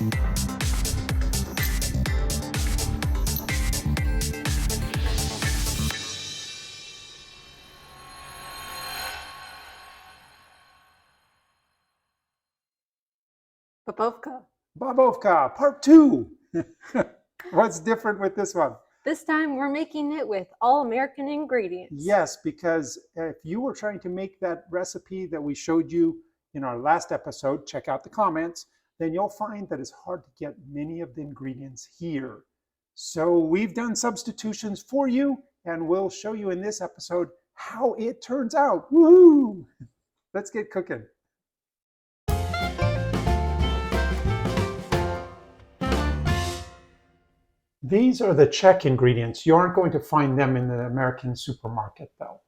Bábovka. Bábovka, part 2. What's different with this one? This time we're making it with all American ingredients. Yes, because if you were trying to make that recipe that we showed you in our last episode, check out the comments, then you'll find that it's hard to get many of the ingredients here. So we've done substitutions for you, and we'll show you in this episode how it turns out. Woohoo! Let's get cooking. These are the Czech ingredients. You aren't going to find them in the American supermarket, though.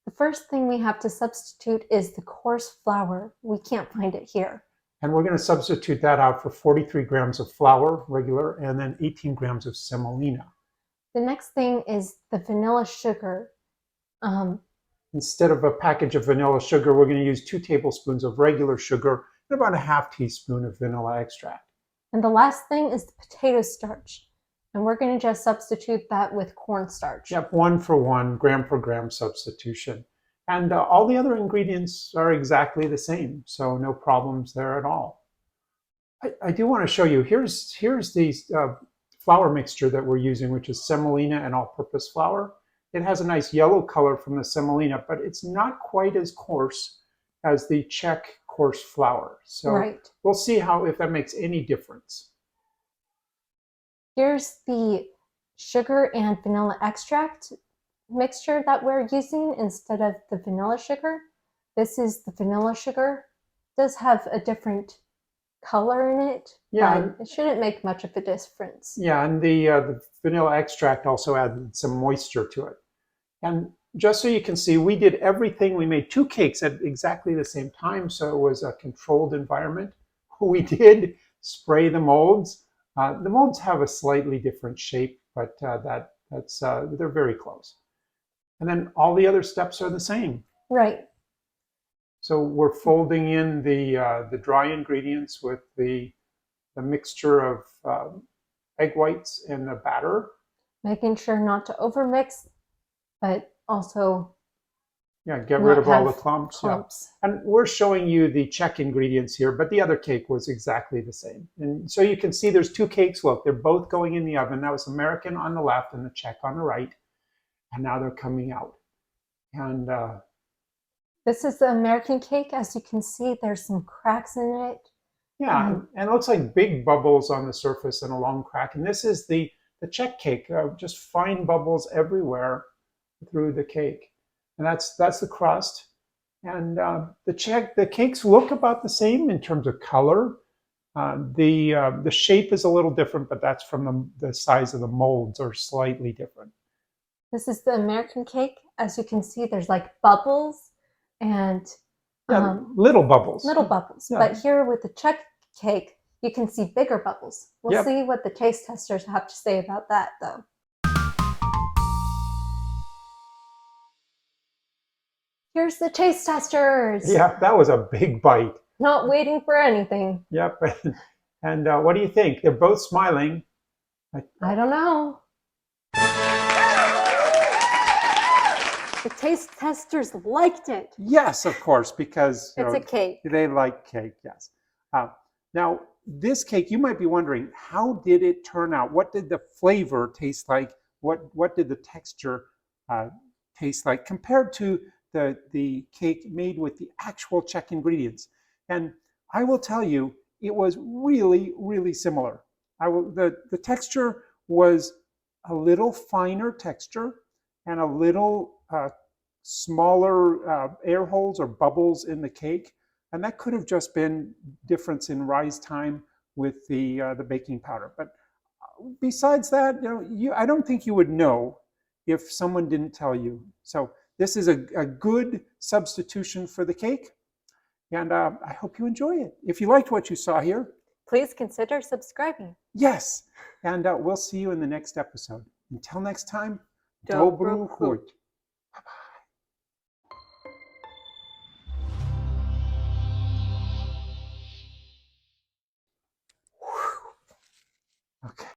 The first thing we have to substitute is the coarse flour. We can't find it here. And we're going to substitute that out for 43 grams of flour, regular, and then 18 grams of semolina. The next thing is the vanilla sugar. Instead of a package of vanilla sugar, we're going to use 2 tablespoons of regular sugar and about a half teaspoon of vanilla extract. And the last thing is the potato starch. And we're going to just substitute that with cornstarch. Yep, 1 for 1, gram for gram substitution. And all the other ingredients are exactly the same, so no problems there at all. I do want to show you, here's the flour mixture that we're using, which is semolina and all-purpose flour. It has a nice yellow color from the semolina, but it's not quite as coarse as the Czech coarse flour. So We'll see if that makes any difference. Here's the sugar and vanilla extract mixture that we're using instead of the vanilla sugar. This is the vanilla sugar. It does have a different color in it, but it shouldn't make much of a difference. Yeah, and the vanilla extract also added some moisture to it. And just so you can see, we did everything. We made 2 cakes at exactly the same time, so it was a controlled environment. We did spray the molds. The molds have a slightly different shape, but they're very close. And then all the other steps are the same. Right. So we're folding in the dry ingredients with the mixture of egg whites and the batter. Making sure not to overmix, but also get rid of all the clumps. Yeah. And we're showing you the Czech ingredients here, but the other cake was exactly the same. And so you can see there's 2 cakes. Look, they're both going in the oven. That was American on the left and the Czech on the right. And now they're coming out. And this is the American cake. As you can see, there's some cracks in it. Yeah, and it looks like big bubbles on the surface and a long crack. And this is the Czech cake, just fine bubbles everywhere through the cake. And that's the crust. And the cakes look about the same in terms of color. The shape is a little different, but that's from the size of the molds are slightly different. This is the American cake. As you can see, there's like bubbles and little bubbles. Little bubbles. Yeah. But here with the Czech cake, you can see bigger bubbles. We'll see what the taste testers have to say about that, though. Here's the taste testers. Yeah, that was a big bite. Not waiting for anything. Yep. And what do you think? They're both smiling. I don't know. The taste testers liked it. Yes, of course, because it's a cake. They like cake, yes. Now, this cake, you might be wondering, how did it turn out? What did the flavor taste like? What did the texture taste like compared to the cake made with the actual Czech ingredients? And I will tell you, it was really, really similar. The texture was a little finer texture and a little smaller air holes or bubbles in the cake. And that could have just been difference in rise time with the baking powder. But besides that, I don't think you would know if someone didn't tell you. So this is a good substitution for the cake. And I hope you enjoy it. If you liked what you saw here, please consider subscribing. Yes. And we'll see you in the next episode. Until next time, Dobru chuť. Bye-bye. Okay.